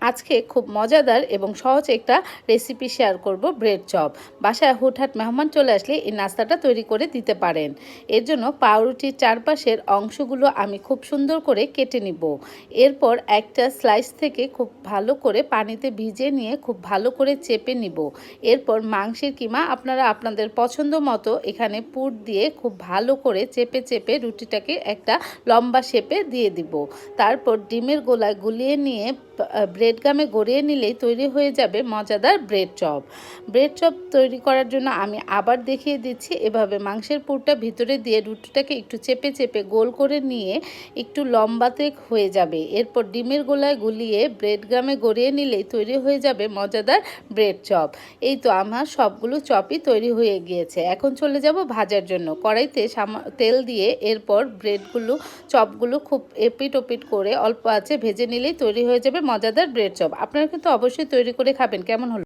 আজকে খুব মজাদার এবং সহজ একটা রেসিপি শেয়ার করব, ব্রেড চপ। বাসায় হুটহাট মেহমান চলে আসলে এই নাস্তাটা তৈরি করে দিতে পারেন। এর জন্য পাউরুটির চারপাশের অংশগুলো আমি খুব সুন্দর করে কেটে নিব। এরপর একটা স্লাইস থেকে খুব ভালো করে পানিতে ভিজিয়ে নিয়ে খুব ভালো করে চেপে নিব। এরপর মাংসের কিমা আপনারা আপনাদের পছন্দ মতো এখানে পুর দিয়ে খুব ভালো করে চেপে চেপে রুটিটাকে একটা লম্বা শেপে দিয়ে দিব। তারপর ডিমের গোলায় গুলিয়ে নিয়ে ব্রেড গামে গড়িয়ে নিলেই তৈরি হয়ে যাবে মজাদার ব্রেড চপ। ব্রেড চপ তৈরি করার জন্য আমি আবার দেখিয়ে দিচ্ছি। এভাবে মাংসের পুরটা ভিতরে দিয়ে রুটিটাকে একটু চেপে চেপে গোল করে নিয়ে একটু লম্বাতে হয়ে যাবে। এরপর ডিমের গোলায় গুলিয়ে ব্রেড গামে গড়িয়ে নিলেই তৈরি হয়ে যাবে মজাদার ব্রেড চপ। এই তো আমার সবগুলো চপই তৈরি হয়ে গিয়েছে। এখন চলে যাব ভাজার জন্য। কড়াইতে তেল দিয়ে এরপর চপগুলো খুব এপিট ওপিট করে অল্প আঁচে ভেজে নিলেই তৈরি হয়ে যাবে মজাদার ব্রেড চপ। আপনারা কিন্তু অবশ্যই তৈরি করে খাবেন। কেমন হলো?